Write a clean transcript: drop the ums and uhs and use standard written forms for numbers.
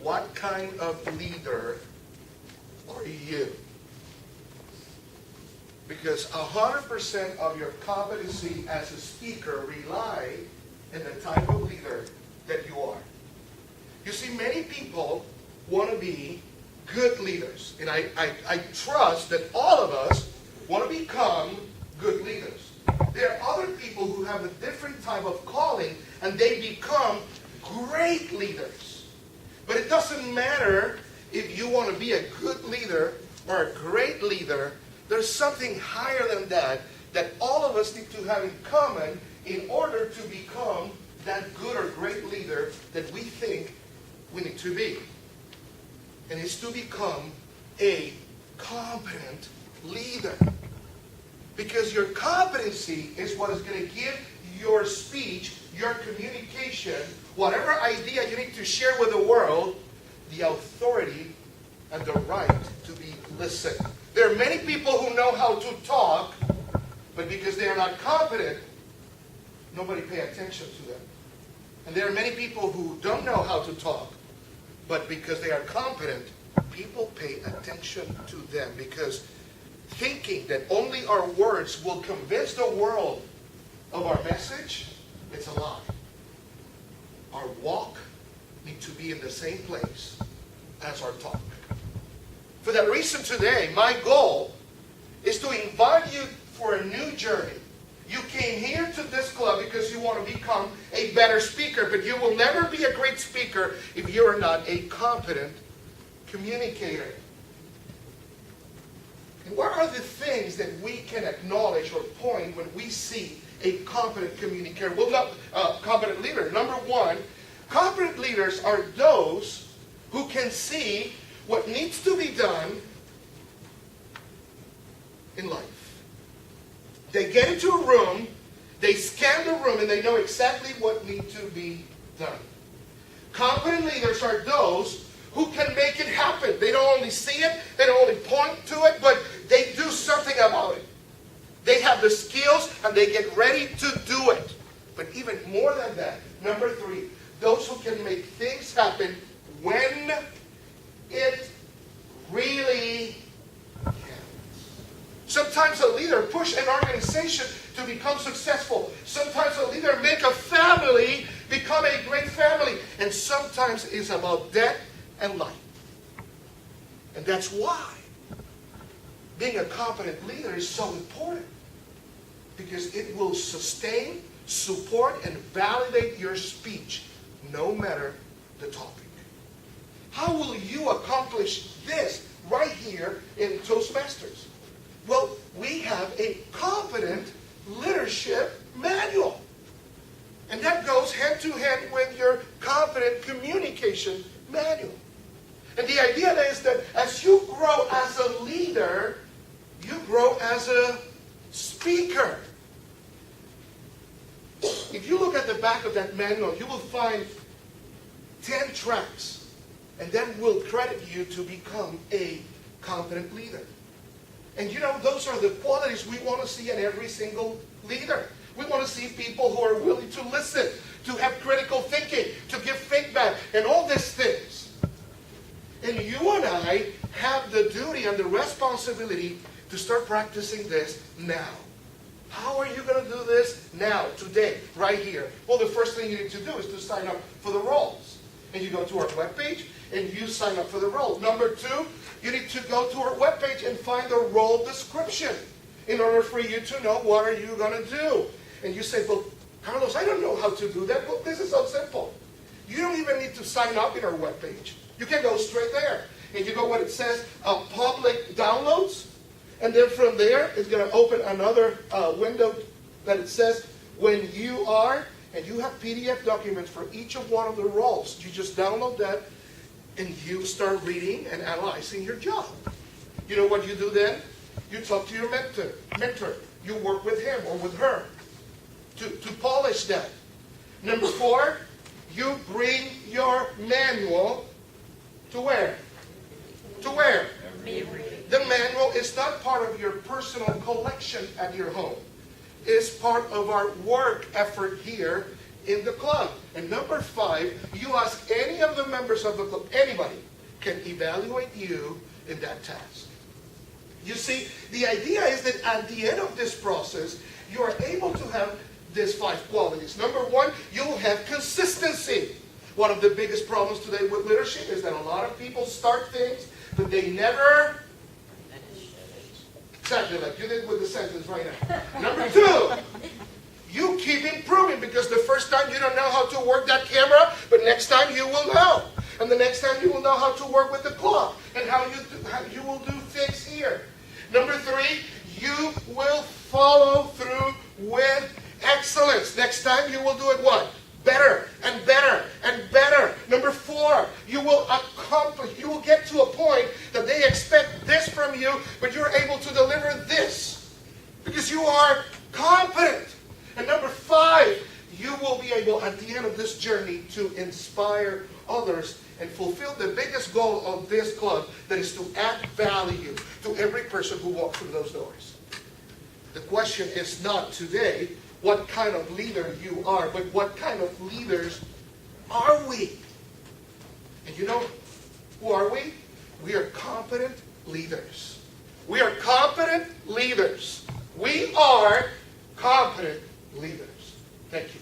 what kind of leader are you? Because 100% of your competency as a speaker rely on the type of leader that you are. You see, many people want to be good leaders. And I trust that all of us want to become good leaders. There are other people who have a different type of calling and they become great leaders. But it doesn't matter if you want to be a good leader or a great leader. There's something higher than that all of us need to have in common in order to become that good or great leader that we think we need to be. And it's to become a competent leader. Because your competency is what is going to give your speech, your communication, whatever idea you need to share with the world, the authority and the right to be listened. There are many people who know how to talk, but because they are not competent, nobody pays attention to them. And there are many people who don't know how to talk, but because they are competent, people pay attention to them. Because thinking that only our words will convince the world of our message, it's a lie. Our walk needs to be in the same place as our talk. For that reason today, my goal is to invite you for a new journey. You came here to this club because you want to become a better speaker, but you will never be a great speaker if you are not a competent communicator. And what are the things that we can acknowledge or point when we see a competent communicator? Well, not competent leader. Number one, competent leaders are those who can see what needs to be done in life. They get into a room, they scan the room, and they know exactly what needs to be done. Competent leaders are those who can make it happen. They don't only see it, they don't only point to it, but they do something about it. They have the skills and they get ready to do it. But even more than that, number three, those who can make things happen when it really counts. Sometimes a leader pushes an organization to become successful. Sometimes a leader makes a family become a great family. And sometimes it's about death and life. And that's why being a competent leader is so important. Because it will sustain, support, and validate your speech, no matter the topic. How will you accomplish this right here in Toastmasters? Well, we have a competent leadership manual. And that goes hand to hand with your competent communication manual. And the idea is that as you grow as a leader, you grow as a speaker. If you look at the back of that manual, you will find 10 tracks. And that will credit you to become a competent leader. And you know, those are the qualities we want to see in every single leader. We want to see people who are willing to listen, to have critical thinking, to give feedback, and all these things. And you and I have the duty and the responsibility to start practicing this now. How are you going to do this? Now, today, right here. Well, the first thing you need to do is to sign up for the roles. And you go to our webpage and you sign up for the role. Number two, you need to go to our webpage and find the role description in order for you to know what are you going to do. And you say, well, Carlos, I don't know how to do that. Well, this is so simple. You don't even need to sign up in our webpage. You can go straight there. And you go what it says, public downloads. And then from there, it's going to open another window that it says, when you are, and you have PDF documents for each of one of the roles. You just download that, and you start reading and analyzing your job. You know what you do then? You talk to your mentor. You work with him or with her to polish that. Number four, you bring your manual to where? To where? The manual is not part of your personal collection at your home. It's part of our work effort here in the club. And number 5, you ask any of the members of the club, anybody can evaluate you in that task. You see, the idea is that at the end of this process, you are able to have these 5 qualities. Number 1, you will have consistency. One of the biggest problems today with leadership is that a lot of people start things, but they never finish. Exactly like you did with the sentence right now. Number 2, you keep improving, because the first time you don't know how to work that camera, but next time you will know. And the next time you will know how to work with the clock and how you will do things here. Number 3, you will follow through with excellence. Next time you will do it what? Better and better and better. Number 4, you will get to a point that they expect this from you, but you're able to deliver this because you are competent. And number 5, you will be able at the end of this journey to inspire others and fulfill the biggest goal of this club, that is to add value to every person who walks through those doors. The question is not today what kind of leader you are, but what kind of leaders are we? And you know, who are we? We are competent leaders. We are competent leaders. We are competent leaders. Thank you.